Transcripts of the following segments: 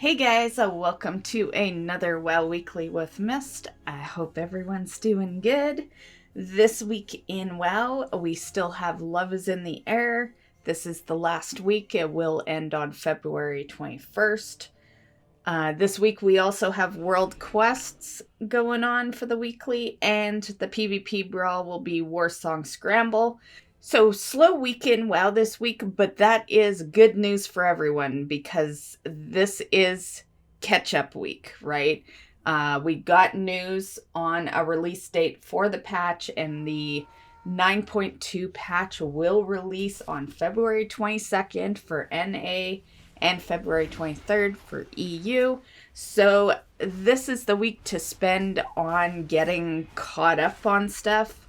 Hey guys, welcome to another WoW Weekly with Myst. I hope everyone's doing good. This week in WoW, we still have Love is in the Air. This is the last week. It will end on February 21st. This week we also have World Quests going on for the weekly, and the PvP Brawl will be Warsong Scramble. So, slow week in WoW this week, but that is good news for everyone because this is catch-up week, right? We got news on a release date for the patch, and the 9.2 patch will release on February 22nd for NA and February 23rd for EU. So, this is the week to spend on getting caught up on stuff.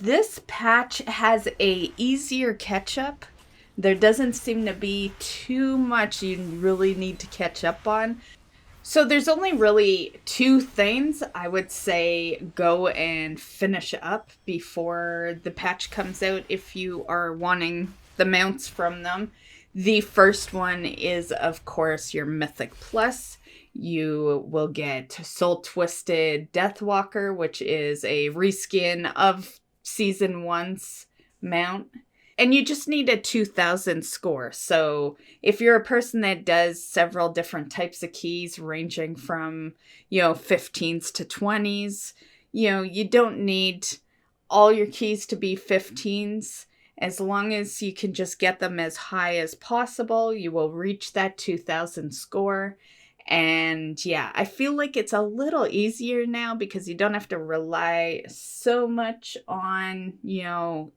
This patch has a easier catch-up. There doesn't seem to be too much you really need to catch up on. So there's only really two things I would say go and finish up before the patch comes out if you are wanting the mounts from them. The first one is, of course, your Mythic Plus. You will get Soul Twisted Deathwalker, which is a reskin of Season 1's mount. And you just need a 2000 score. So if you're a person that does several different types of keys ranging from, 15s to 20s, you don't need all your keys to be 15s. As long as you can just get them as high as possible, you will reach that 2000 score. And yeah, I feel like it's a little easier now because you don't have to rely so much on,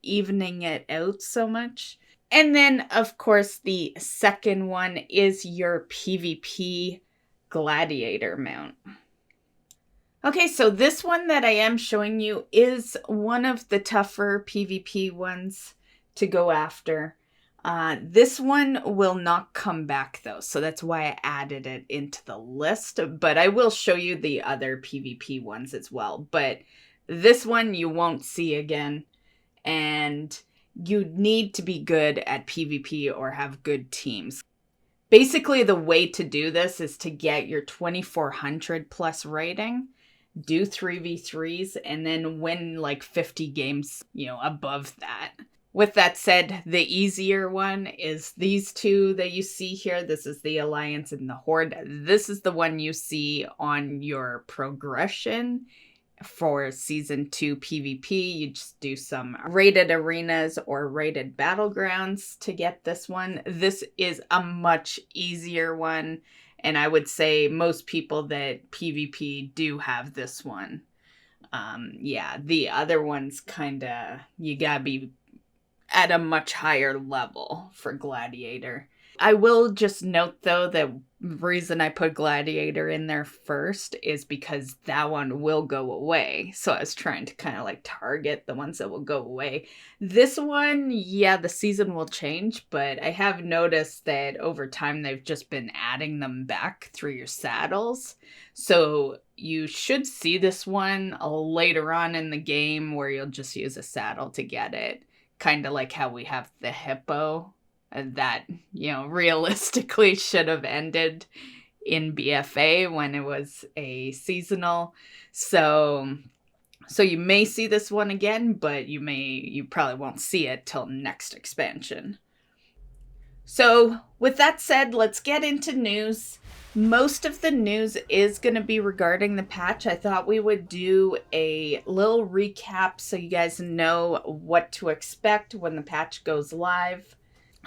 evening it out so much. And then, of course, the second one is your PvP Gladiator mount. Okay, so this one that I am showing you is one of the tougher PvP ones to go after. This one will not come back though, so that's why I added it into the list, but I will show you the other PvP ones as well. But this one you won't see again, and you need to be good at PvP or have good teams. Basically, the way to do this is to get your 2400 plus rating, do 3v3s, and then win like 50 games, above that. With that said, the easier one is these two that you see here. This is the Alliance and the Horde. This is the one you see on your progression for Season 2 PvP. You just do some rated arenas or rated battlegrounds to get this one. This is a much easier one, and I would say most people that PvP do have this one. The other one's you gotta be at a much higher level for Gladiator. I will just note though that the reason I put Gladiator in there first is because that one will go away. So I was trying to target the ones that will go away. This one, the season will change, but I have noticed that over time they've just been adding them back through your saddles. So you should see this one later on in the game where you'll just use a saddle to get it. Kind of like how we have the hippo that, realistically should have ended in BFA when it was a seasonal. So you may see this one again, but you probably won't see it till next expansion. So with that said, let's get into news. Most of the news is going to be regarding the patch. I thought we would do a little recap so you guys know what to expect when the patch goes live.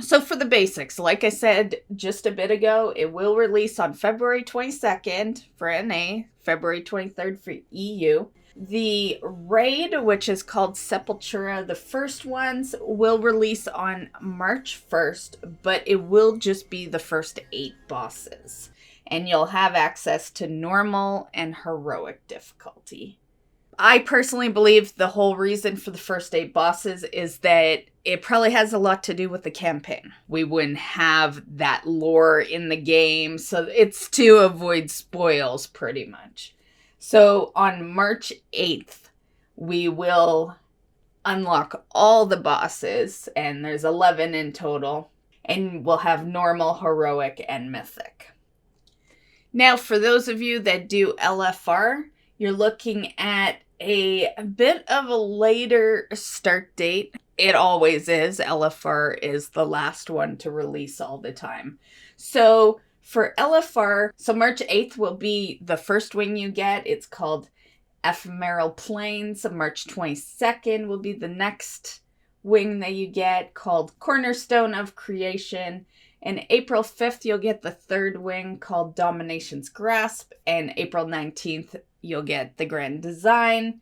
So for the basics, like I said just a bit ago, it will release on February 22nd for NA, February 23rd for EU. The raid, which is called Sepulcher, the first ones, will release on March 1st, but it will just be the first 8 bosses. And you'll have access to normal and heroic difficulty. I personally believe the whole reason for the first 8 bosses is that it probably has a lot to do with the campaign. We wouldn't have that lore in the game, so it's to avoid spoils pretty much. So on March 8th, we will unlock all the bosses, and there's 11 in total, and we'll have normal, heroic, and mythic. Now, for those of you that do LFR, you're looking at a bit of a later start date. It always is. LFR is the last one to release all the time. So for LFR, so March 8th will be the first wing you get. It's called Ephemeral Plains. March 22nd will be the next wing that you get, called Cornerstone of Creation. And April 5th, you'll get the third wing called Domination's Grasp. And April 19th, you'll get the Grand Design.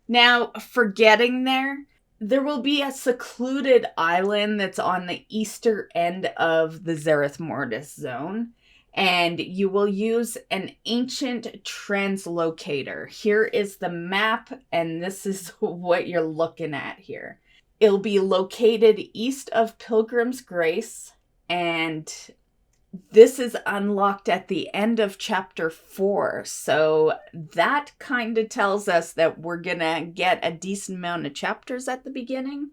Now, for getting there, there will be a secluded island that's on the eastern end of the Zereth Mortis zone. And you will use an ancient translocator. Here is the map, and this is what you're looking at here. It'll be located east of Pilgrim's Grace, and this is unlocked at the end of chapter 4. So that kind of tells us that we're going to get a decent amount of chapters at the beginning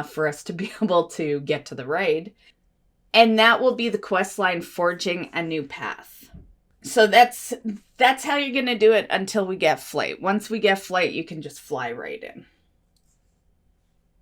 for us to be able to get to the raid. And that will be the questline Forging a New Path. So that's how you're going to do it until we get Flight. Once we get Flight, you can just fly right in.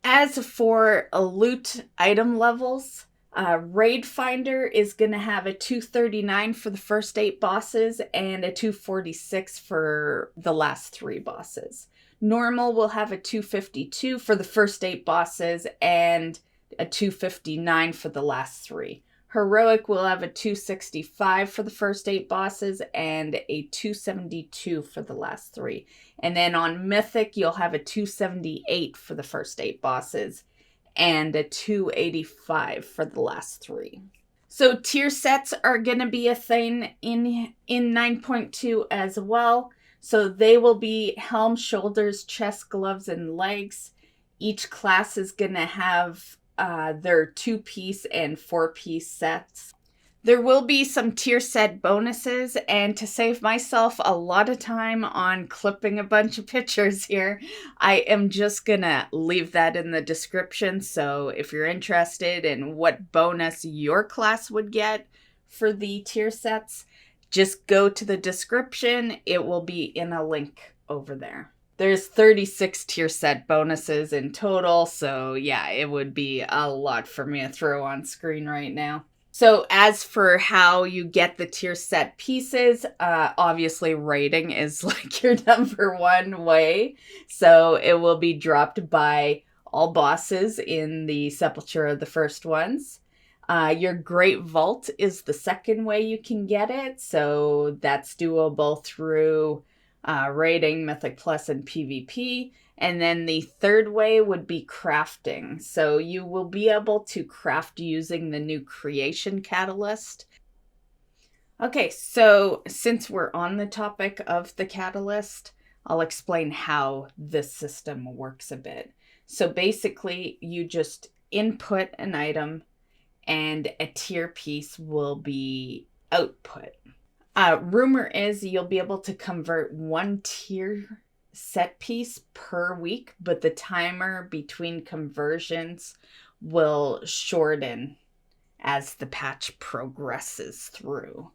As for loot item levels, Raid Finder is going to have a 239 for the first 8 bosses and a 246 for the last 3 bosses. Normal will have a 252 for the first 8 bosses and a 259 for the last 3. Heroic will have a 265 for the first 8 bosses and a 272 for the last 3. And then on Mythic, you'll have a 278 for the first 8 bosses and a 285 for the last 3. So tier sets are going to be a thing in 9.2 as well. So they will be helm, shoulders, chest, gloves, and legs. Each class is going to have their 2-piece and 4-piece sets. There will be some tier set bonuses, and to save myself a lot of time on clipping a bunch of pictures here, I am just gonna leave that in the description. So if you're interested in what bonus your class would get for the tier sets, just go to the description. It will be in a link over there. There's 36 tier set bonuses in total, so yeah, it would be a lot for me to throw on screen right now. So as for how you get the tier set pieces, obviously raiding is like your number one way. So it will be dropped by all bosses in the Sepulcher of the first ones. Your Great Vault is the second way you can get it. So that's doable through raiding, Mythic Plus, and PvP. And then the third way would be crafting. So you will be able to craft using the new creation catalyst. Okay, so since we're on the topic of the catalyst, I'll explain how this system works a bit. So basically, you just input an item and a tier piece will be output. Rumor is you'll be able to convert 1 tier set piece per week, but the timer between conversions will shorten as the patch progresses through.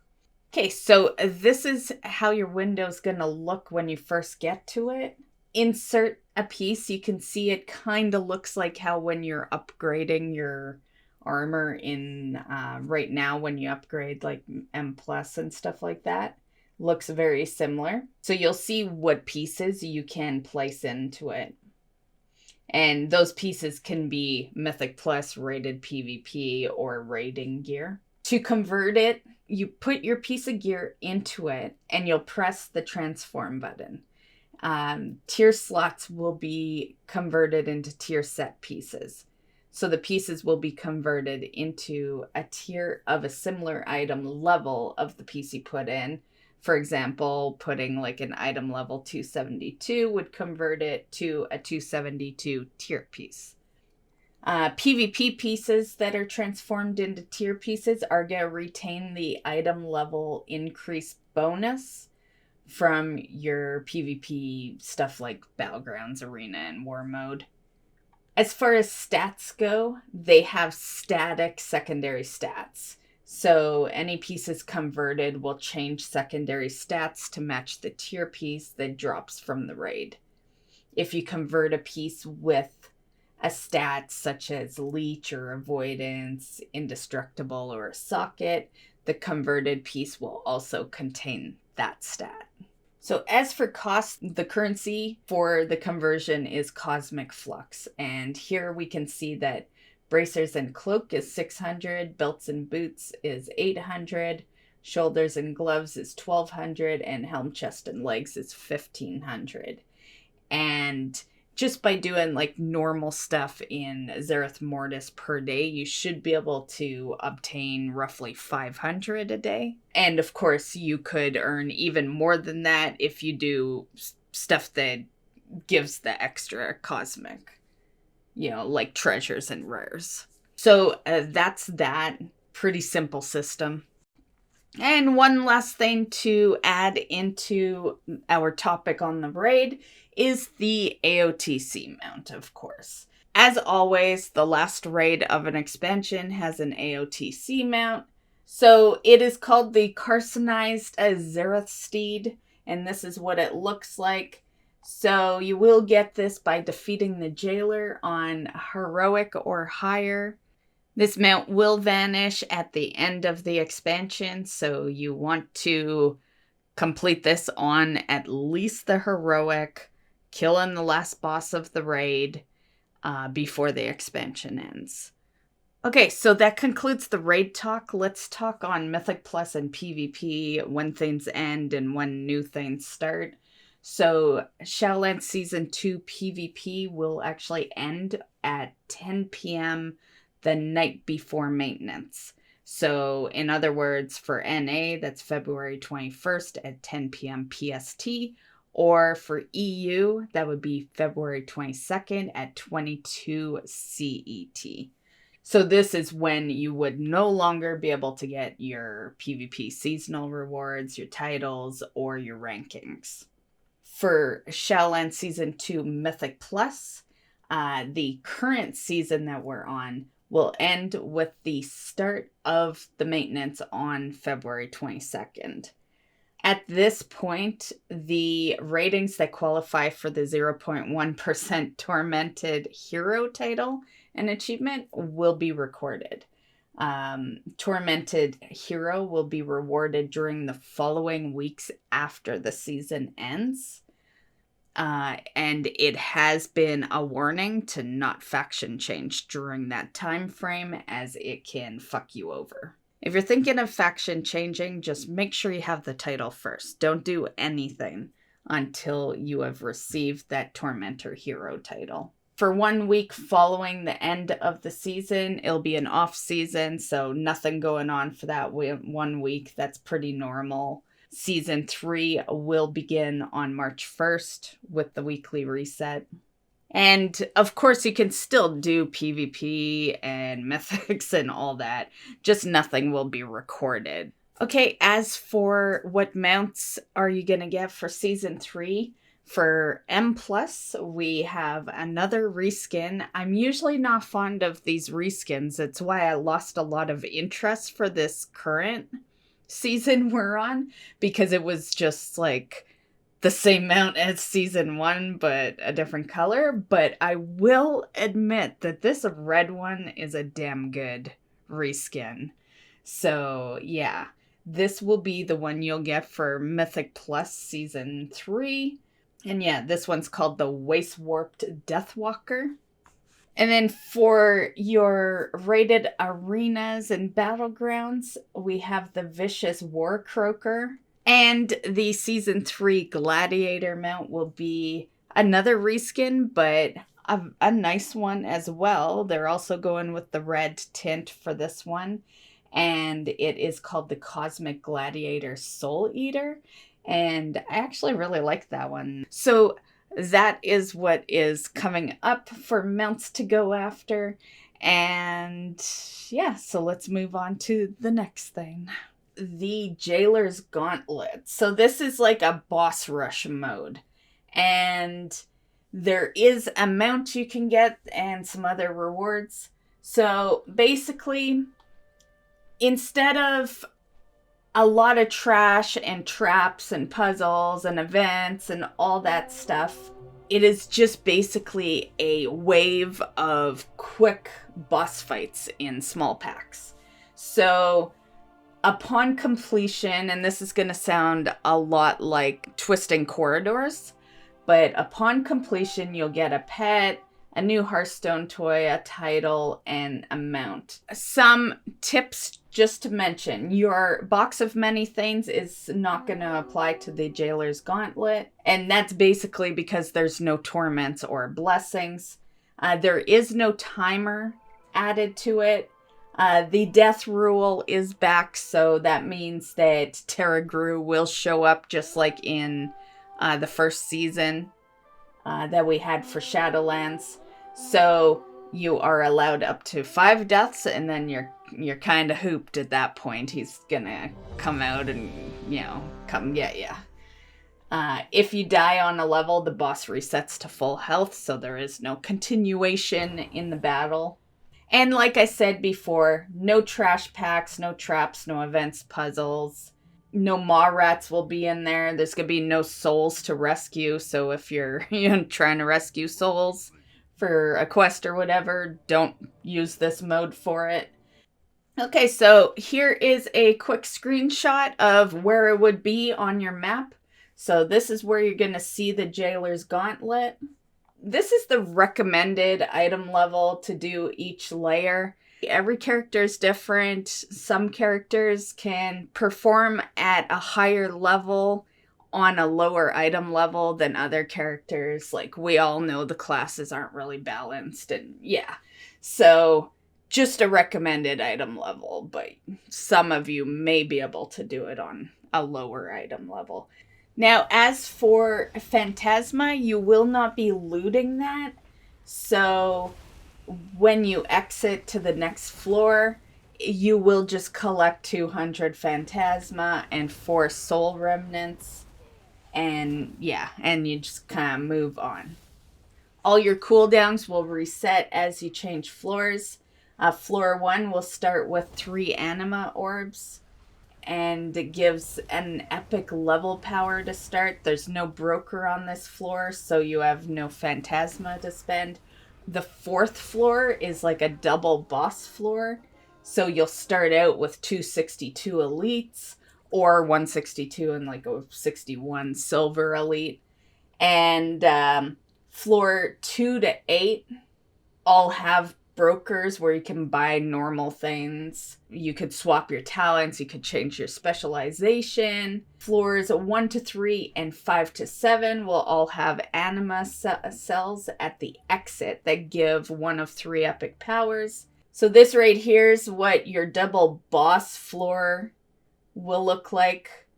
Okay, so this is how your window's going to look when you first get to it. Insert a piece. You can see it kind of looks like how when you're upgrading your armor in right now when you upgrade like M plus and stuff like that. Looks very similar. So you'll see what pieces you can place into it. And those pieces can be Mythic Plus, rated PvP, or raiding gear. To convert it, you put your piece of gear into it and you'll press the transform button. Tier slots will be converted into tier set pieces. So the pieces will be converted into a tier of a similar item level of the piece you put in. For example, putting like an item level 272 would convert it to a 272 tier piece. PvP pieces that are transformed into tier pieces are going to retain the item level increase bonus from your PvP stuff like Battlegrounds, Arena, and War Mode. As far as stats go, they have static secondary stats. So any pieces converted will change secondary stats to match the tier piece that drops from the raid. If you convert a piece with a stat such as leech or avoidance, indestructible, or a socket, the converted piece will also contain that stat. So as for cost, the currency for the conversion is Cosmic Flux. And here we can see that bracers and cloak is 600, belts and boots is 800, shoulders and gloves is 1200, and helm, chest, and legs is 1500. And just by doing like normal stuff in Zereth Mortis per day, you should be able to obtain roughly 500 a day. And of course, you could earn even more than that if you do stuff that gives the extra cosmic, like treasures and rares. So that's that. Pretty simple system. And one last thing to add into our topic on the raid is the AOTC Mount, of course. As always, the last raid of an expansion has an AOTC Mount. So it is called the Carcinized Zereth Steed, and this is what it looks like. So you will get this by defeating the jailer on heroic or higher. This mount will vanish at the end of the expansion, so you want to complete this on at least the heroic, killing the last boss of the raid before the expansion ends. Okay, so that concludes the raid talk. Let's talk on Mythic Plus and PvP, when things end and when new things start. So Shadowlands Season 2 PvP will actually end at 10 p.m. the night before maintenance. So in other words, for NA, that's February 21st at 10 p.m. PST, or for EU, that would be February 22nd at 22 CET. So this is when you would no longer be able to get your PvP seasonal rewards, your titles, or your rankings. For Shadowlands Season 2 Mythic Plus, the current season that we're on will end with the start of the maintenance on February 22nd. At this point, the ratings that qualify for the 0.1% Tormented Hero title and achievement will be recorded. Tormented Hero will be rewarded during the following weeks after the season ends. And it has been a warning to not faction change during that time frame, as it can fuck you over. If you're thinking of faction changing, just make sure you have the title first. Don't do anything until you have received that Tormentor Hero title. For 1 week following the end of the season, it'll be an off season, so nothing going on for that 1 week. That's pretty normal. Season 3 will begin on March 1st with the weekly reset. And of course, you can still do PvP and mythics and all that. Just nothing will be recorded. Okay, as for what mounts are you going to get for Season 3? For M+, we have another reskin. I'm usually not fond of these reskins. It's why I lost a lot of interest for this current season we're on, because it was just like the same mount as Season 1, but a different color. But I will admit that this red one is a damn good reskin. So yeah, this will be the one you'll get for Mythic Plus Season 3. And yeah, this one's called the Waste Warped Deathwalker. And then for your rated arenas and battlegrounds, we have the Vicious War Croaker. And the Season 3 Gladiator mount will be another reskin, but a nice one as well. They're also going with the red tint for this one. And it is called the Cosmic Gladiator Soul Eater. And I actually really like that one. So that is what is coming up for mounts to go after. And yeah, so let's move on to the next thing. The Jailer's Gauntlet. So this is like a boss rush mode. And there is a mount you can get and some other rewards. So basically, instead of a lot of trash and traps and puzzles and events and all that stuff, it is just basically a wave of quick boss fights in small packs. So upon completion, and this is going to sound a lot like Twisting Corridors, but upon completion, you'll get a pet, a new Hearthstone toy, a title, and a mount. Some tips just to mention. Your box of many things is not going to apply to the Jailer's Gauntlet, and that's basically because there's no torments or blessings. There is no timer added to it. The death rule is back, so that means that Terragru will show up just like in the first season that we had for Shadowlands. So you are allowed up to 5 deaths, and then you're kind of hooped at that point. He's gonna come out and, come get ya. If you die on a level, the boss resets to full health, so there is no continuation in the battle. And like I said before, no trash packs, no traps, no events, puzzles. No maw rats will be in there. There's going to be no souls to rescue. So if you're trying to rescue souls for a quest or whatever, don't use this mode for it. Okay, so here is a quick screenshot of where it would be on your map. So this is where you're going to see the Jailer's Gauntlet. This is the recommended item level to do each layer. Every character is different. Some characters can perform at a higher level on a lower item level than other characters. Like, we all know the classes aren't really balanced, and yeah. So, just a recommended item level, but some of you may be able to do it on a lower item level. Now, as for Phantasma, you will not be looting that. So when you exit to the next floor, you will just collect 200 Phantasma and 4 Soul Remnants. And yeah, and you just kind of move on. All your cooldowns will reset as you change floors. Floor 1 will start with 3 Anima Orbs. And it gives an epic level power to start. There's no broker on this floor, so you have no Phantasma to spend. The 4th floor is like a double boss floor, so you'll start out with 262 elites, or 162 and like a 61 silver elite. And floor 2 to 8 all have brokers where you can buy normal things. You could swap your talents, you could change your specialization. Floors 1 to 3 and 5 to 7 will all have anima cells at the exit that give 1 of 3 epic powers. So this right here is what your double boss floor will look like.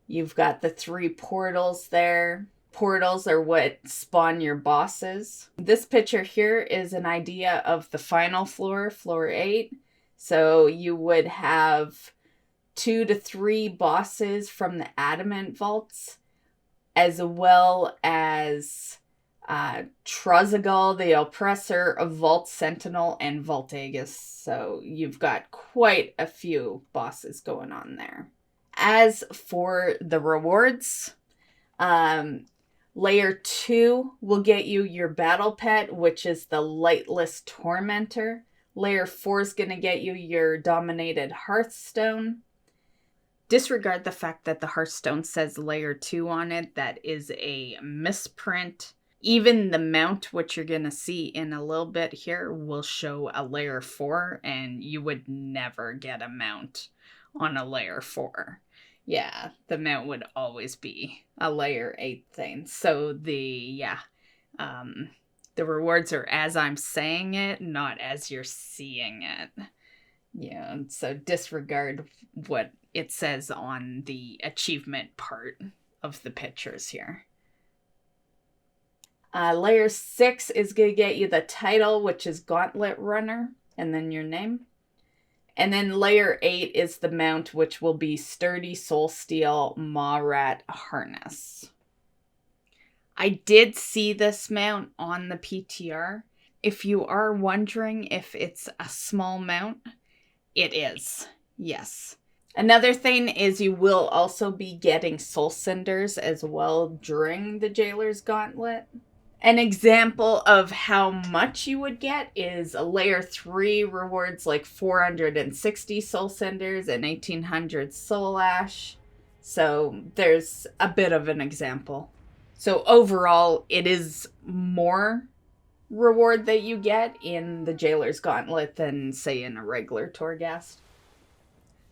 You've got the 3 portals there. Portals are what spawn your bosses. This picture here is an idea of the final floor, floor 8. So you would have 2 to 3 bosses from the Adamant Vaults, as well as Trozagal, the Oppressor, a Vault Sentinel, and Vault Aegis. So you've got quite a few bosses going on there. As for the rewards, Layer 2 will get you your battle pet, which is the Lightless Tormentor. Layer 4 is going to get you your Dominated Hearthstone. Disregard the fact that the Hearthstone says Layer 2 on it. That is a misprint. Even the mount, which you're going to see in a little bit here, will show a Layer 4, and you would never get a mount on a Layer 4. Yeah, the mount would always be a layer 8 thing. So the rewards are as I'm saying it, not as you're seeing it. Yeah, so disregard what it says on the achievement part of the pictures here. Layer 6 is going to get you the title, which is Gauntlet Runner, and then your name. And then layer 8 is the mount, which will be Sturdy Soul Steel Maw Rat Harness. I did see this mount on the PTR. If you are wondering if it's a small mount, It is, yes. Another thing is you will also be getting soul cinders as well during the Jailer's Gauntlet. An example of how much you would get is a layer 3 rewards like 460 soul cinders and 1800 soul ash. So there's a bit of an example. So overall, it is more reward that you get in the Jailer's Gauntlet than, say, in a regular Torghast.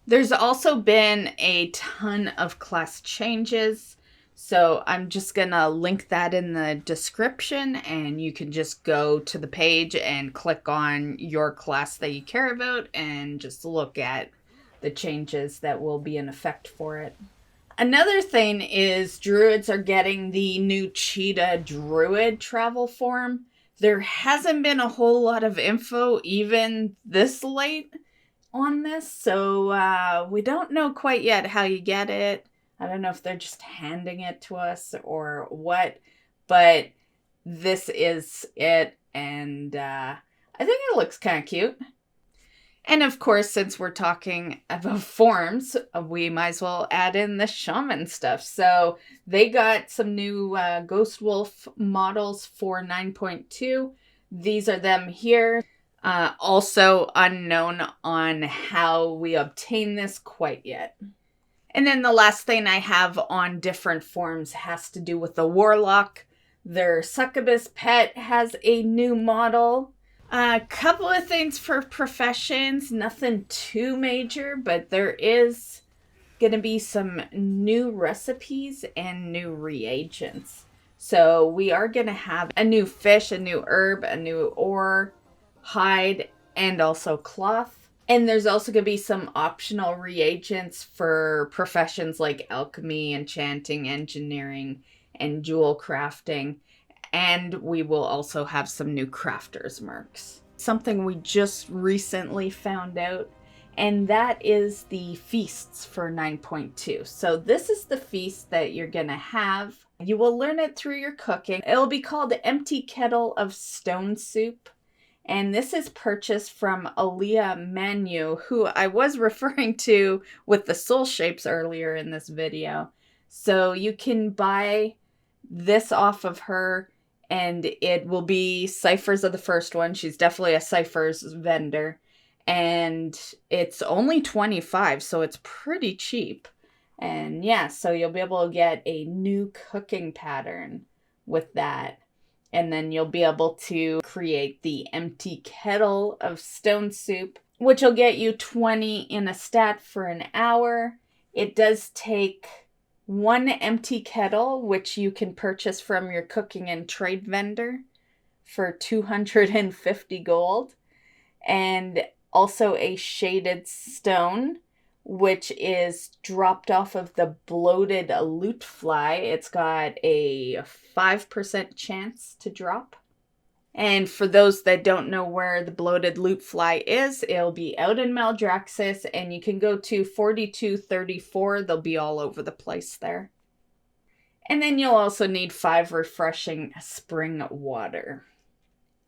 There's also been a ton of class changes, so I'm just gonna link that in the description, and you can just go to the page and click on your class that you care about and just look at the changes that will be in effect for it. Another thing is Druids are getting the new Cheetah Druid travel form. There hasn't been a whole lot of info even this late on this, so we don't know quite yet how you get it. I don't know if they're just handing it to us or what, but this is it, and I think it looks kind of cute. And of course, since we're talking about forms, we might as well add in the Shaman stuff. So they got some new Ghost Wolf models for 9.2. These are them here. Also unknown on how we obtain this quite yet. And then the last thing I have on different forms has to do with the Warlock. Their Succubus pet has a new model. A couple of things for professions, nothing too major, but there is going to be some new recipes and new reagents. So we are going to have a new fish, a new herb, a new ore, hide, and also cloth. And there's also going to be some optional reagents for professions like alchemy, enchanting, engineering, and jewel crafting. And we will also have some new crafters mercs. Something we just recently found out, and that is the feasts for 9.2. So this is the feast that you're going to have. You will learn it through your cooking. It'll be called Empty Kettle of Stone Soup. And this is purchased from Aaliyah Manu, who I was referring to with the Soulshapes earlier in this video. So you can buy this off of her, and it will be ciphers of the first one. She's definitely a ciphers vendor. And it's only $25, so it's pretty cheap. And yeah, so you'll be able to get a new cooking pattern with that. And then you'll be able to create the Empty Kettle of Stone Soup, which will get you 20 in a stat for an hour. It does take one empty kettle, which you can purchase from your cooking and trade vendor for 250 gold. And also a shaded stone, which is dropped off of the bloated loot fly. It's got a 5% chance to drop. And for those that don't know where the bloated loot fly is, it'll be out in Maldraxxus, and you can go to 4234. They'll be all over the place there. And then you'll also need 5 refreshing spring water.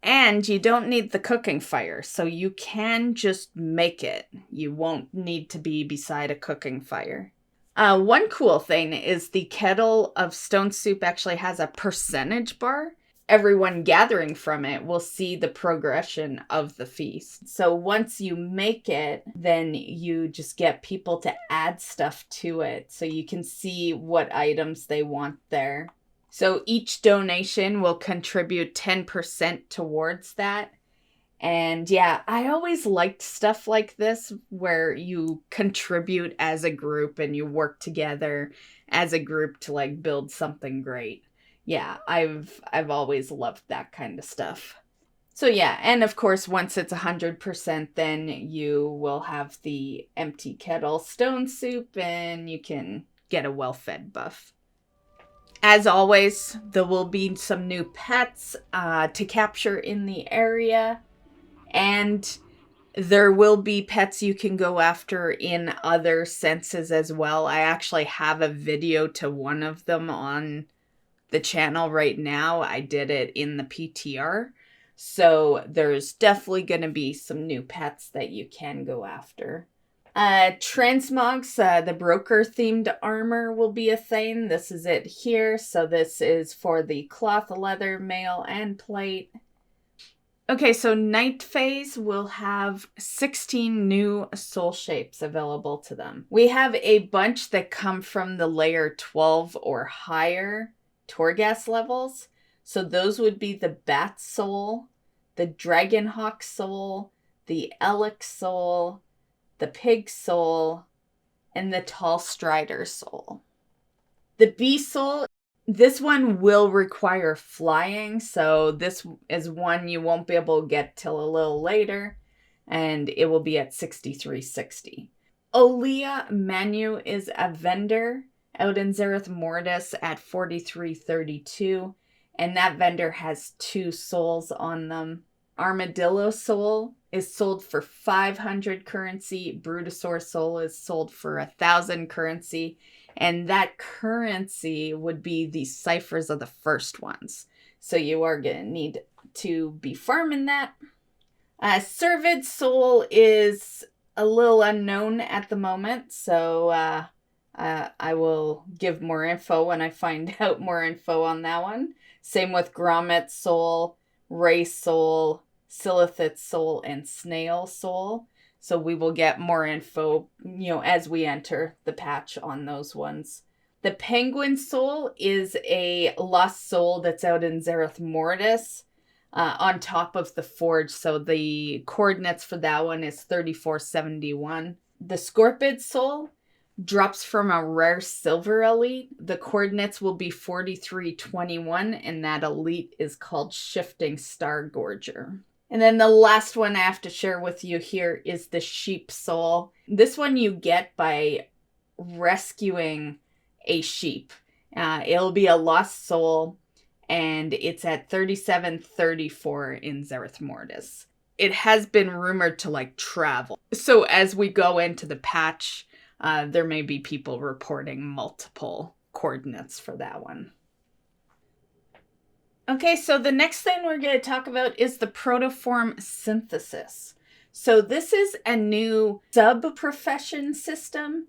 And you don't need the cooking fire, so you can just make it. You won't need to be beside a cooking fire. One cool thing is the Kettle of Stone Soup actually has a percentage bar. Everyone gathering from it will see the progression of the feast. So once you make it, then you just get people to add stuff to it, so you can see what items they want there. So each donation will contribute 10% towards that. And yeah, I always liked stuff like this where you contribute as a group and you work together as a group to like build something great. Yeah, I've always loved that kind of stuff. So yeah, and of course, once it's 100%, then you will have the Empty Kettle Stone Soup and you can get a well-fed buff. As always, there will be some new pets to capture in the area, and there will be pets you can go after in other senses as well. I actually have a video to one of them on the channel right now. I did it in the PTR, So there's definitely going to be some new pets that you can go after. Transmogs, the broker-themed armor will be a thing. This is it here. So this is for the cloth, leather, mail, and plate. Okay, so Night Phase will have 16 new Soulshapes available to them. We have a bunch that come from the layer 12 or higher Torghast levels. So those would be the Bat Soul, the Dragonhawk Soul, the Elk Soul, the Pig Soul, and the Tall Strider Soul. The Bee Soul, this one will require flying, so this is one you won't be able to get till a little later, and it will be at 6360. Olea Manu is a vendor out in Zereth Mortis at 4332, and that vendor has 2 souls on them. Armadillo Soul is sold for 500 currency. Brutosaur Soul is sold for 1,000 currency. And that currency would be the ciphers of the first ones. So you are going to need to be farming that. Servid Soul is a little unknown at the moment. So I will give more info when I find out more info on that one. Same with Grommet Soul, Ray Soul, Silithid Soul, and Snail Soul. So we will get more info, as we enter the patch on those ones. The Penguin Soul is a lost soul that's out in Zereth Mortis on top of the Forge. So the coordinates for that one is 3471. The Scorpid Soul drops from a rare silver elite. The coordinates will be 4321, and that elite is called Shifting Star Gorger. And then the last one I have to share with you here is the Sheep Soul. This one you get by rescuing a sheep. It'll be a lost soul, and it's at 3734 in Zereth Mortis. It has been rumored to travel. So as we go into the patch, there may be people reporting multiple coordinates for that one. Okay, so the next thing we're going to talk about is the Protoform synthesis. So this is a new sub-profession system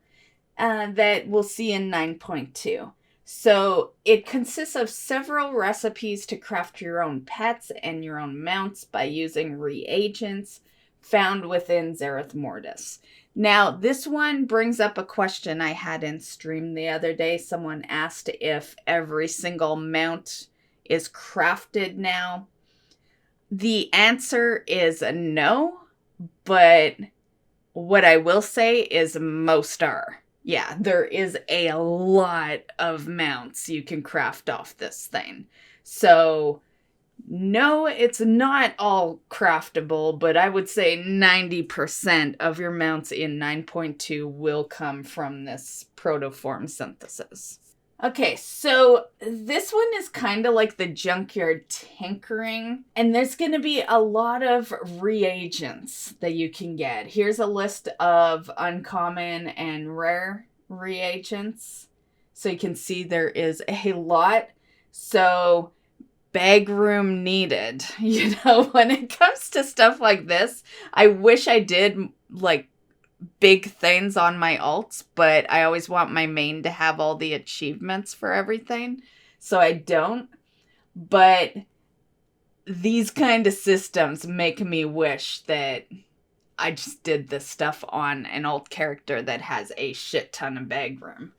that we'll see in 9.2. So it consists of several recipes to craft your own pets and your own mounts by using reagents found within Zereth Mortis. Now, this one brings up a question I had in stream the other day. Someone asked if every single mount is crafted now. The answer is no, but what I will say is most are. Yeah, there is a lot of mounts you can craft off this thing. So no, it's not all craftable, but I would say 90% of your mounts in 9.2 will come from this protoform synthesis. Okay, so this one is kind of like the junkyard tinkering, and there's going to be a lot of reagents that you can get. Here's a list of uncommon and rare reagents. So you can see there is a lot. So bag room needed. When it comes to stuff like this, I wish I did big things on my alts, but I always want my main to have all the achievements for everything, so I don't. But these kind of systems make me wish that I just did this stuff on an alt character that has a shit ton of bag room,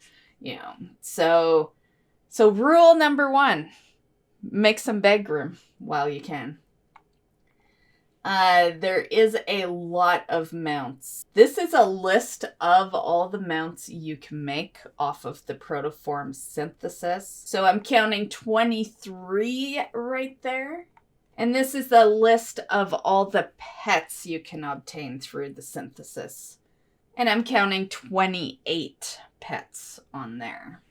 So rule number 1, make some bag room while you can. There is a lot of mounts. This is a list of all the mounts you can make off of the protoform synthesis. So I'm counting 23 right there. And this is the list of all the pets you can obtain through the synthesis. And I'm counting 28 pets on there.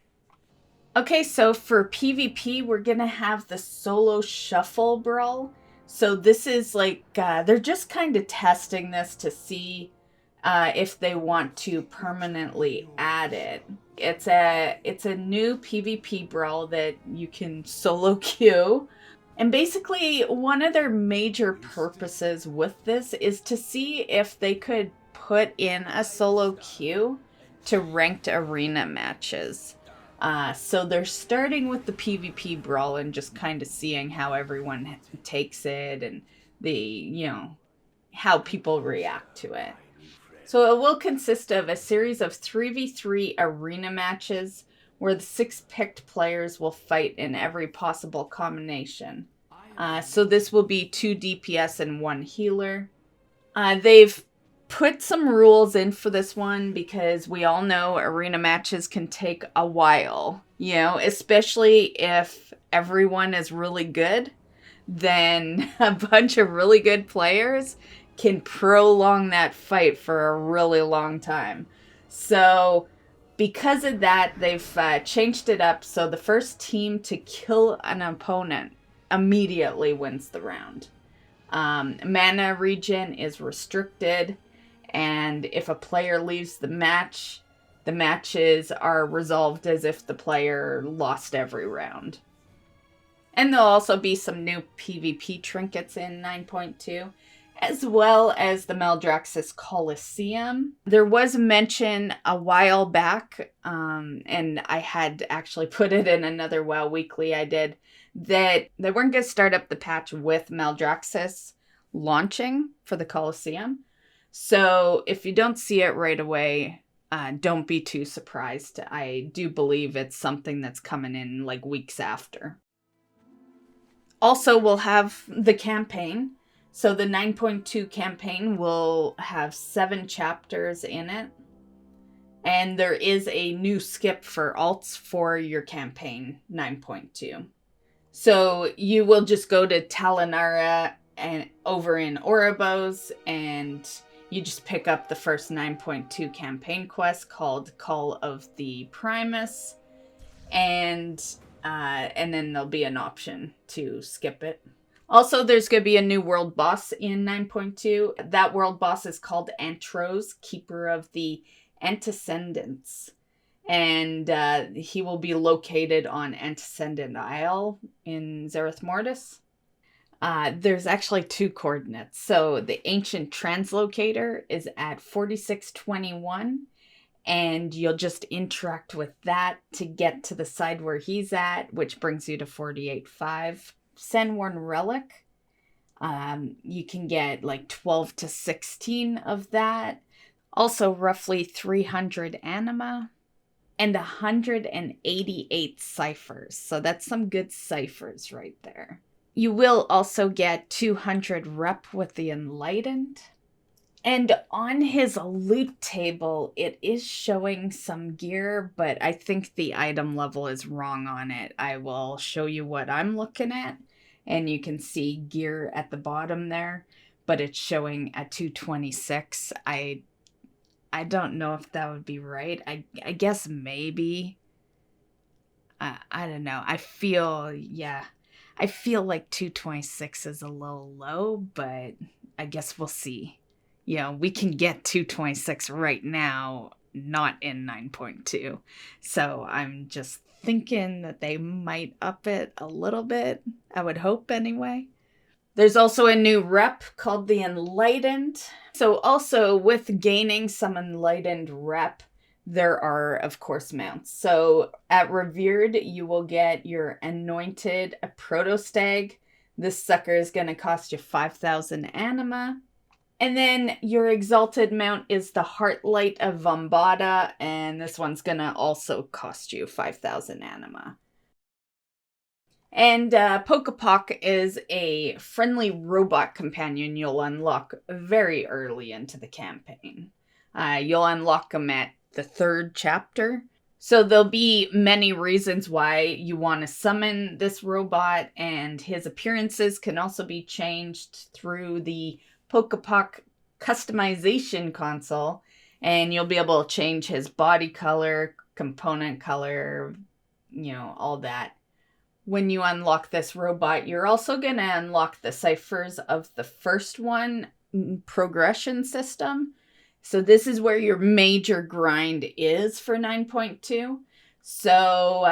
Okay, so for PvP, we're going to have the solo shuffle brawl. So this is they're just kind of testing this to see if they want to permanently add it. It's a new PvP brawl that you can solo queue. And basically, one of their major purposes with this is to see if they could put in a solo queue to ranked arena matches. So they're starting with the PvP brawl and just kind of seeing how everyone takes it and how people react to it. So it will consist of a series of 3v3 arena matches where the 6 picked players will fight in every possible combination. So this will be 2 DPS and 1 healer. They've put some rules in for this one because we all know arena matches can take a while, especially if everyone is really good, then a bunch of really good players can prolong that fight for a really long time. So because of that, they've changed it up so the first team to kill an opponent immediately wins the round. Mana regen is restricted, and if a player leaves the match, the matches are resolved as if the player lost every round. And there'll also be some new PvP trinkets in 9.2, as well as the Maldraxxus Coliseum. There was mention a while back, and I had actually put it in another WoW Weekly I did, that they weren't going to start up the patch with Maldraxxus launching for the Coliseum. So if you don't see it right away, don't be too surprised. I do believe it's something that's coming in like weeks after. Also, we'll have the campaign. So the 9.2 campaign will have 7 chapters in it. And there is a new skip for alts for your campaign 9.2. So you will just go to Talanara and over in Oribos, and you just pick up the first 9.2 campaign quest called Call of the Primus, and then there'll be an option to skip it. Also, there's going to be a new world boss in 9.2. That world boss is called Antros, Keeper of the Antecedents. And he will be located on Antecedent Isle in Zereth Mortis. There's actually 2 coordinates. So the ancient translocator is at 4621, and you'll just interact with that to get to the side where he's at, which brings you to 48.5. Sandworn Relic, you can get like 12 to 16 of that. Also roughly 300 anima and 188 ciphers. So that's some good ciphers right there. You will also get 200 rep with the Enlightened. And on his loot table, it is showing some gear, but I think the item level is wrong on it. I will show you what I'm looking at, and you can see gear at the bottom there, but it's showing a 226. I don't know if that would be right. I guess maybe. I don't know. I feel like 226 is a little low, but I guess we'll see. We can get 226 right now, not in 9.2. So I'm just thinking that they might up it a little bit. I would hope anyway. There's also a new rep called the Enlightened. So also with gaining some Enlightened rep, there are, of course, mounts. So at Revered, you will get your Anointed Protostag. This sucker is going to cost you 5,000 anima. And then your Exalted mount is the Heartlight of Vambada, and this one's going to also cost you 5,000 anima. And Pocopoc is a friendly robot companion you'll unlock very early into the campaign. You'll unlock them at the 3rd chapter. So there'll be many reasons why you want to summon this robot, and his appearances can also be changed through the Pocopoc customization console, and you'll be able to change his body color, component color, all that. When you unlock this robot, you're also going to unlock the ciphers of the first one progression system. So this is where your major grind is for 9.2. So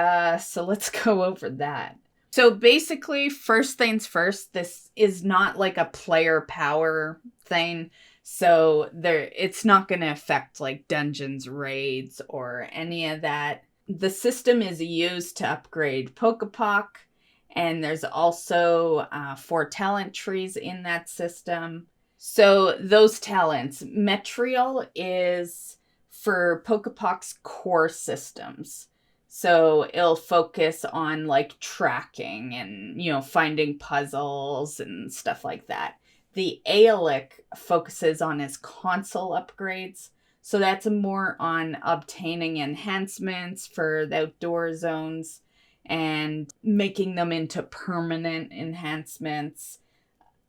let's go over that. So basically, first things first, this is not like a player power thing. So it's not going to affect like dungeons, raids, or any of that. The system is used to upgrade Pocopoc, and there's also 4 talent trees in that system. So those talents, Metrial is for Pocopoc's core systems. So it'll focus on like tracking and, finding puzzles and stuff like that. The Aolic focuses on his console upgrades. So that's more on obtaining enhancements for the outdoor zones and making them into permanent enhancements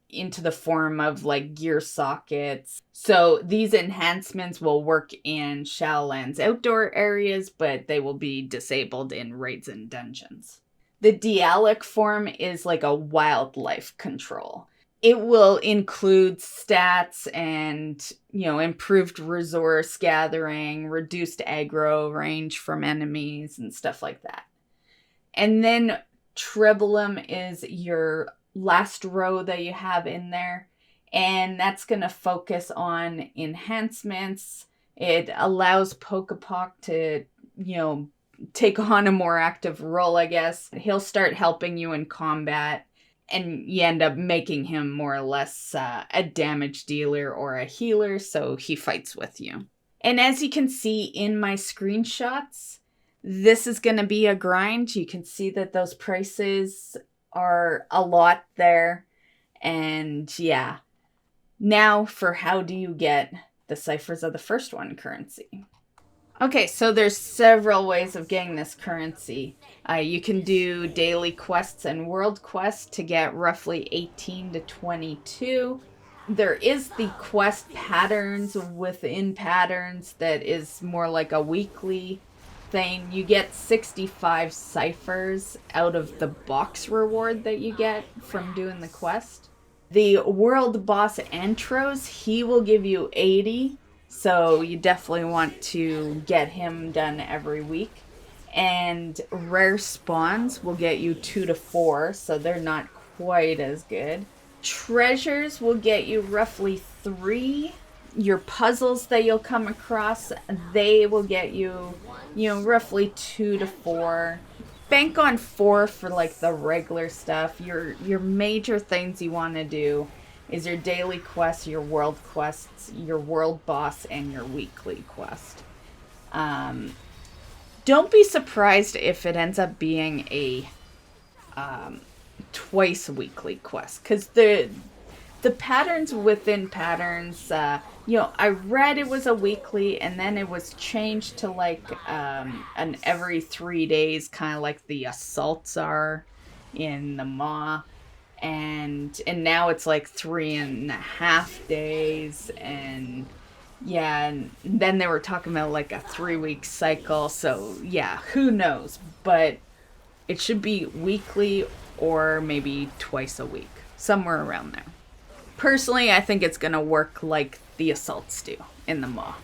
into the form of like gear sockets. So these enhancements will work in Shadowlands outdoor areas, but they will be disabled in raids and dungeons. The Dialic form is like a wildlife control. It will include stats and, improved resource gathering, reduced aggro range from enemies and stuff like that. And then Tribulum is your last row that you have in there, and that's going to focus on enhancements. It allows Pocopoc to, take on a more active role, I guess. He'll start helping you in combat, and you end up making him more or less a damage dealer or a healer, so he fights with you. And as you can see in my screenshots, this is going to be a grind. You can see that those prices are a lot there. And yeah. Now for how do you get the Ciphers of the First One currency. Okay, so there's several ways of getting this currency. You can do daily quests and world quests to get roughly 18 to 22. There is the quest patterns within patterns that is more like a weekly thing. You get 65 ciphers out of the box reward that you get from doing the quest. The world boss intros, he will give you 80, so you definitely want to get him done every week. And rare spawns will get you 2 to 4, so they're not quite as good. Treasures will get you roughly 3. Your puzzles that you'll come across, they will get you, roughly 2 to 4. Bank on 4 for like the regular stuff. Your major things you want to do is your daily quests, your world quests, your world boss, and your weekly quest. Don't be surprised if it ends up being a twice weekly quest, because the patterns within patterns, I read it was a weekly, and then it was changed to like an every 3 days, kind of like the assaults are in the Maw, and now it's like 3.5 days, and yeah, and then they were talking about like a 3-week cycle, so yeah, who knows, but it should be weekly or maybe twice a week, somewhere around there. Personally, I think it's going to work like the assaults do in the Maw.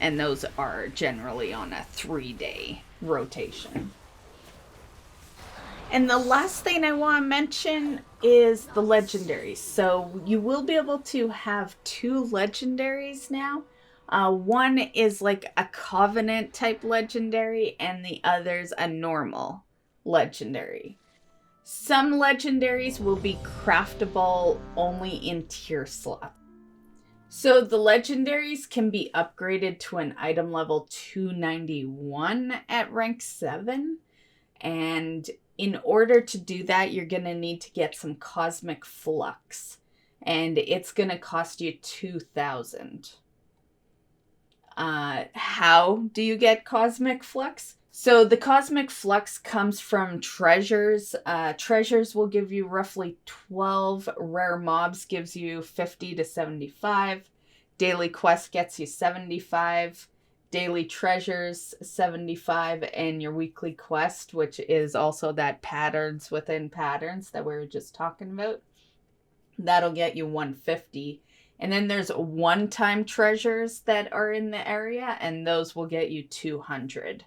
And those are generally on a 3-day rotation. And the last thing I want to mention is the Legendaries. So you will be able to have 2 Legendaries now. One is like a Covenant type Legendary, and the other's a normal Legendary. Some legendaries will be craftable only in tier slot. So the legendaries can be upgraded to an item level 291 at rank 7. And in order to do that, you're going to need to get some cosmic flux. And it's going to cost you 2,000. How do you get cosmic flux? So the cosmic flux comes from treasures. Treasures will give you roughly 12. Rare mobs gives you 50 to 75. Daily quest gets you 75. Daily treasures 75. And your weekly quest, which is also that patterns within patterns that we were just talking about, that'll get you 150. And then there's one-time treasures that are in the area, and those will get you 200.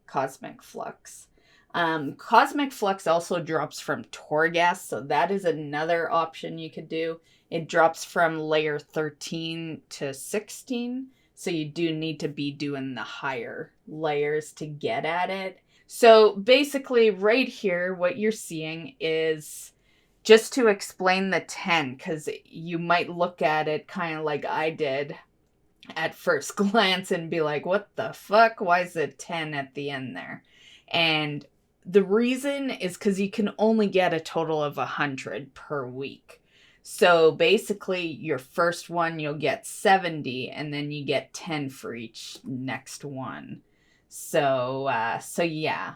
Cosmic flux. Cosmic Flux also drops from Torghast, so that is another option you could do. It drops from layer 13 to 16, so you do need to be doing the higher layers to get at it. So basically right here, what you're seeing is, just to explain the 10, because you might look at it kind of like I did at first glance and be like, what the fuck? Why is it 10 at the end there? And the reason is because you can only get a total of 100 per week. So basically, your first one, you'll get 70, and then you get 10 for each next one. So yeah.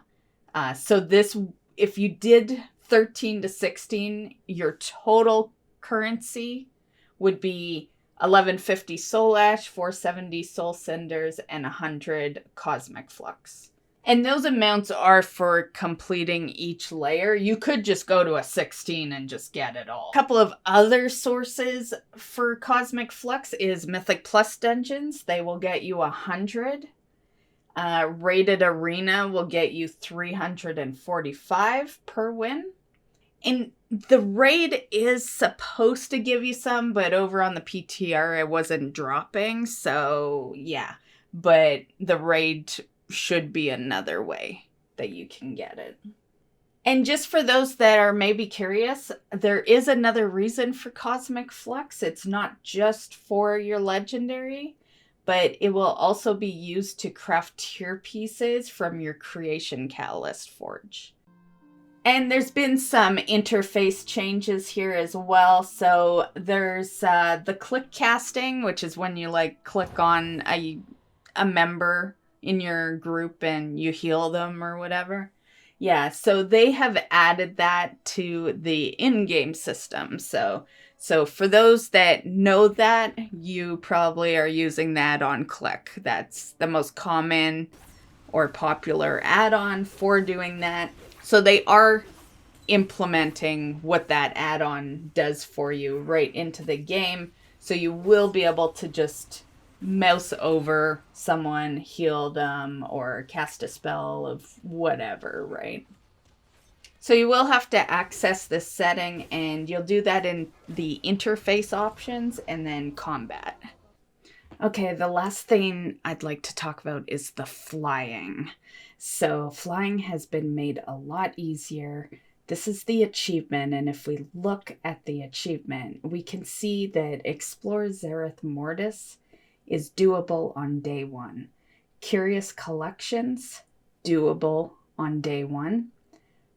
So this, if you did 13 to 16, your total currency would be 1150 Soul Ash, 470 Soul Cinders, and 100 Cosmic Flux. And those amounts are for completing each layer. You could just go to a 16 and just get it all. A couple of other sources for Cosmic Flux is Mythic Plus dungeons. They will get you 100. Rated Arena will get you 345 per win. And the raid is supposed to give you some, but over on the PTR it wasn't dropping. So yeah, but the raid should be another way that you can get it. And just for those that are maybe curious, there is another reason for Cosmic Flux. It's not just for your legendary, but it will also be used to craft tier pieces from your Creation Catalyst Forge. And there's been some interface changes here as well. So there's the click casting, which is when you like click on a member in your group and you heal them or whatever. Yeah, so they have added that to the in-game system. So for those that know that, you probably are using that on Click. That's the most common or popular add-on for doing that. So they are implementing what that add-on does for you right into the game. So you will be able to just mouse over someone, heal them, or cast a spell of whatever, right? So you will have to access this setting, and you'll do that in the interface options and then combat. Okay, the last thing I'd like to talk about is the flying. So flying has been made a lot easier. This is the achievement, and if we look at the achievement, we can see that Explore Zereth Mortis is doable on day 1. Curious Collections, doable on day 1.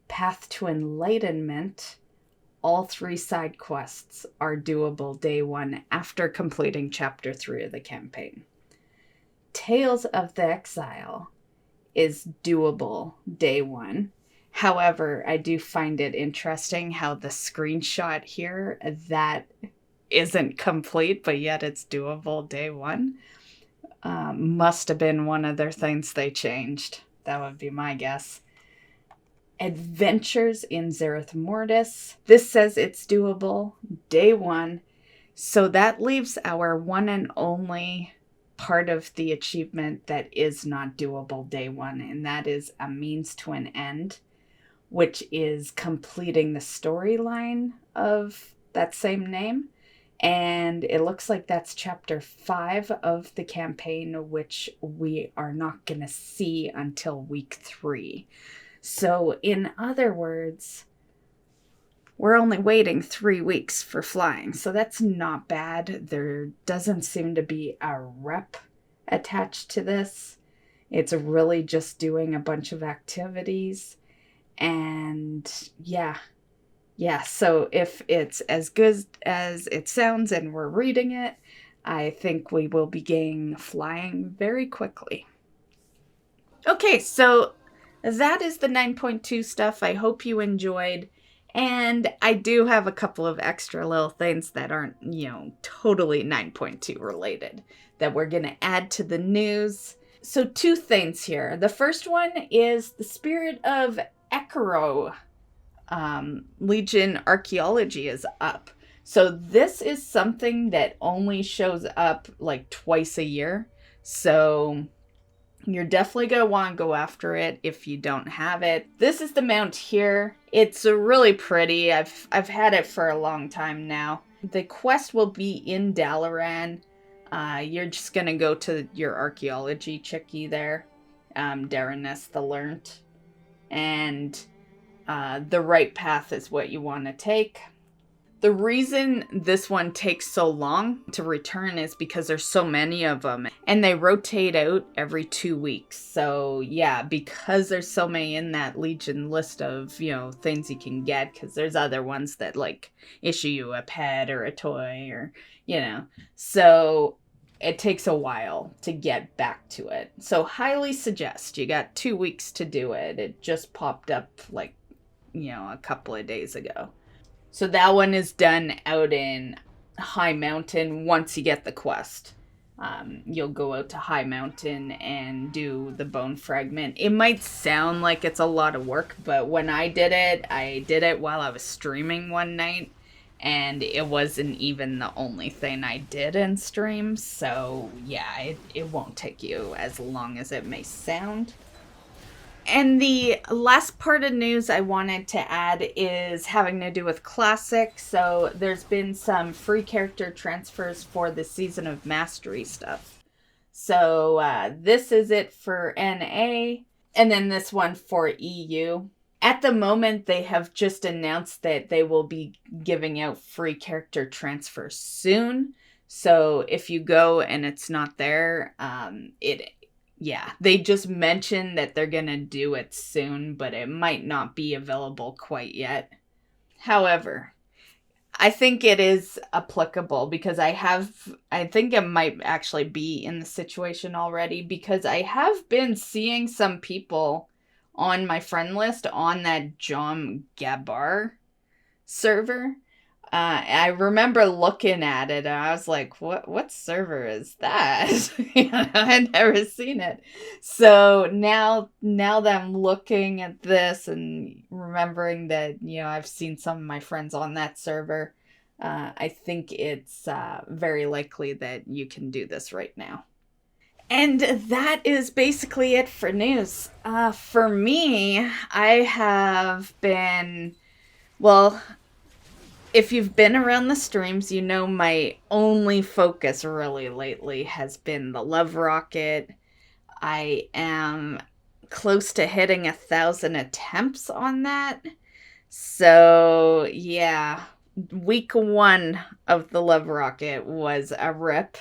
Path to Enlightenment, all 3 side quests are doable day 1 after completing chapter 3 of the campaign. Tales of the Exile is doable day 1. However, I do find it interesting how the screenshot here, that isn't complete, but yet it's doable day 1. Must have been one of their things they changed. That would be my guess. Adventures in Zereth Mortis. This says it's doable day 1. So that leaves our one and only part of the achievement that is not doable day 1, and that is A Means to an End, which is completing the storyline of that same name. And it looks like that's chapter 5 of the campaign, which we are not going to see until week 3. So in other words, we're only waiting 3 weeks for flying. So that's not bad. There doesn't seem to be a rep attached to this. It's really just doing a bunch of activities. And yeah, so if it's as good as it sounds and we're reading it, I think we will be getting flying very quickly. Okay, so that is the 9.2 stuff. I hope you enjoyed. And I do have a couple of extra little things that aren't, totally 9.2 related that we're going to add to the news. So 2 things here. The first one is the Spirit of Eche'ro Legion Archaeology is up. So this is something that only shows up like twice a year. So You're definitely going to want to go after it if you don't have it. This is the mount here. It's really pretty. I've had it for a long time now. The quest will be in Dalaran. You're just going to go to your archaeology chickie there. Darreness the Learnt. And the right path is what you want to take. The reason this one takes so long to return is because there's so many of them and they rotate out every 2 weeks. So yeah, because there's so many in that Legion list of, things you can get, because there's other ones that like issue you a pet or a toy or, so it takes a while to get back to it. So highly suggest. You got 2 weeks to do it. It just popped up like, a couple of days ago. So that one is done out in High Mountain once you get the quest. You'll go out to High Mountain and do the bone fragment. It might sound like it's a lot of work, but when I did it while I was streaming one night, and it wasn't even the only thing I did in stream. So yeah, it won't take you as long as it may sound. And the last part of news I wanted to add is having to do with Classic. So there's been some free character transfers for the Season of Mastery stuff. So this is it for NA, and then this one for EU. At the moment, they have just announced that they will be giving out free character transfers soon. So if you go and it's not there, they just mentioned that they're going to do it soon, but it might not be available quite yet. However, I think it is applicable because I think it might actually be in the situation already, because I have been seeing some people on my friend list on that Jom Gabar server. I remember looking at it and I was like, what server is that? I'd never seen it. So now that I'm looking at this and remembering that, I've seen some of my friends on that server, I think it's very likely that you can do this right now. And that is basically it for news. For me, I have been, if you've been around the streams, my only focus really lately has been the Love Rocket. I am close to hitting 1,000 attempts on that. So, yeah, week 1 of the Love Rocket was a rip.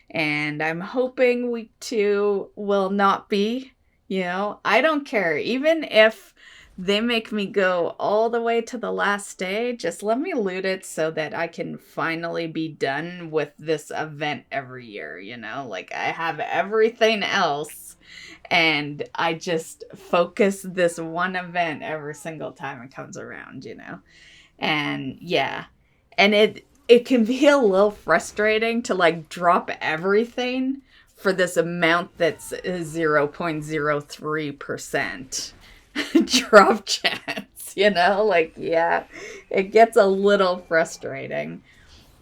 And I'm hoping week 2 will not be. I don't care. Even if they make me go all the way to the last day, just let me loot it so that I can finally be done with this event every year, Like, I have everything else, and I just focus this one event every single time it comes around, And, yeah. And it can be a little frustrating to, like, drop everything for this amount that's 0.03% drop chance, it gets a little frustrating.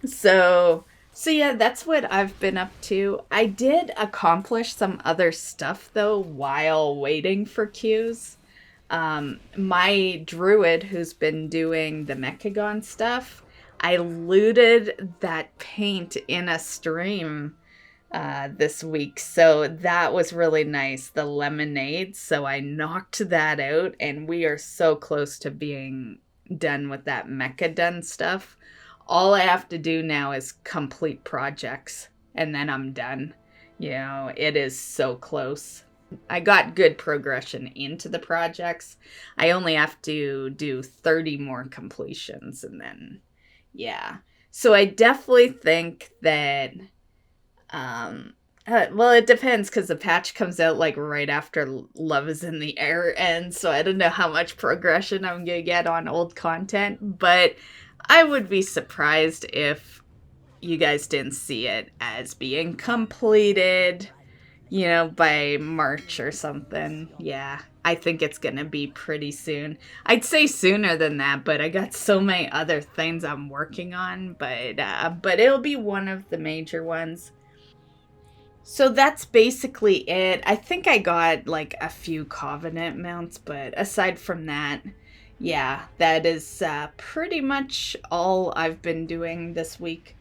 So yeah, that's what I've been up to. I did accomplish some other stuff though while waiting for queues. My Druid, who's been doing the Mechagon stuff, I looted that paint in a stream this week, so that was really nice, the lemonade. So I knocked that out, and we are so close to being done with that Mechadon stuff. All I have to do now is complete projects, and then I'm done. It is so close. I got good progression into the projects. I only have to do 30 more completions, and then yeah. So I definitely think that it depends, because the patch comes out like right after Love is in the Air ends, so I don't know how much progression I'm gonna get on old content, but I would be surprised if you guys didn't see it as being completed, by March or something. Yeah, I think it's gonna be pretty soon. I'd say sooner than that, but I got so many other things I'm working on, but it'll be one of the major ones. So that's basically it. I think I got like a few Covenant mounts, but aside from that, yeah, that is pretty much all I've been doing this week.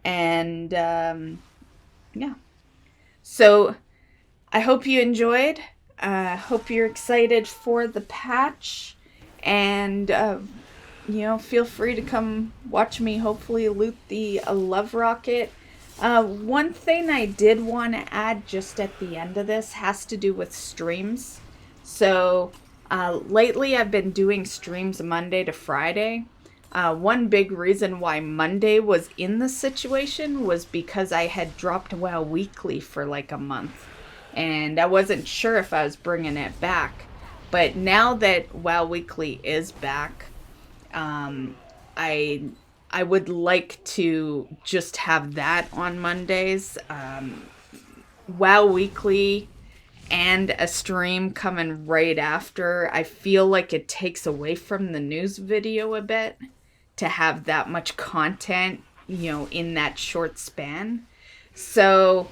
And yeah. So I hope you enjoyed. Hope you're excited for the patch. And, feel free to come watch me hopefully loot the Love Rocket. One thing I did want to add just at the end of this has to do with streams. So lately I've been doing streams Monday to Friday. One big reason why Monday was in this situation was because I had dropped WoW Weekly for like a month. And I wasn't sure if I was bringing it back. But now that WoW Weekly is back, I would like to just have that on Mondays. WoW Weekly and a stream coming right after. I feel like it takes away from the news video a bit to have that much content, in that short span. So,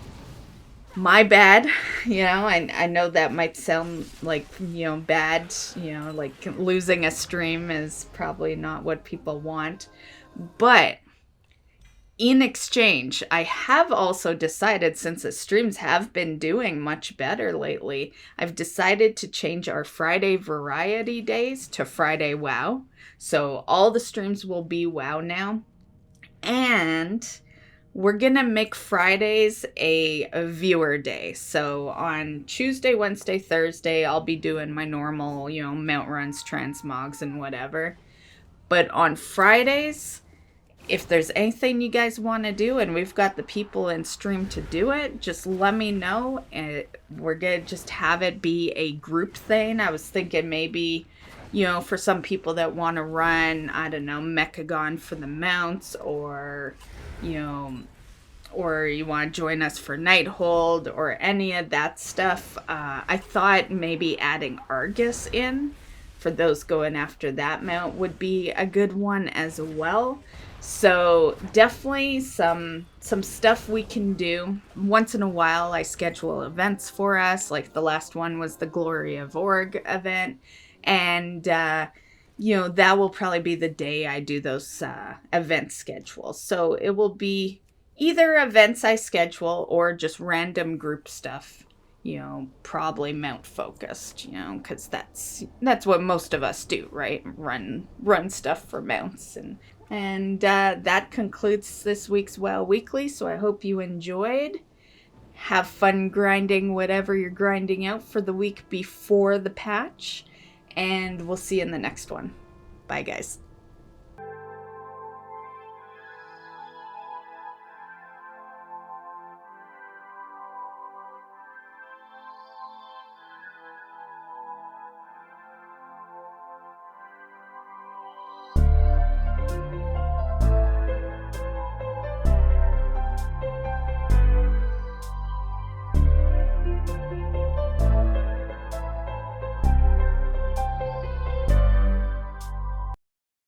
my bad. I know that might sound like, bad, like losing a stream is probably not what people want. But in exchange, I have also decided, since the streams have been doing much better lately, I've decided to change our Friday variety days to Friday WoW. So all the streams will be WoW now. And we're going to make Fridays a viewer day. So on Tuesday, Wednesday, Thursday, I'll be doing my normal, mount runs, transmogs, and whatever. But on Fridays, if there's anything you guys want to do and we've got the people in stream to do it, just let me know. And we're going to just have it be a group thing. I was thinking maybe, for some people that want to run, I don't know, Mechagon for the mounts, or you want to join us for Nighthold or any of that stuff. I thought maybe adding Argus in for those going after that mount would be a good one as well. So definitely some stuff we can do. Once in a while I schedule events for us, like the last one was the Glory of Org event, and that will probably be the day I do those event schedules. So it will be either events I schedule or just random group stuff, probably mount focused, because that's what most of us do, right? Run stuff for mounts. And that concludes this week's WoW Weekly, so I hope you enjoyed. Have fun grinding whatever you're grinding out for the week before the patch, and we'll see you in the next one. Bye, guys.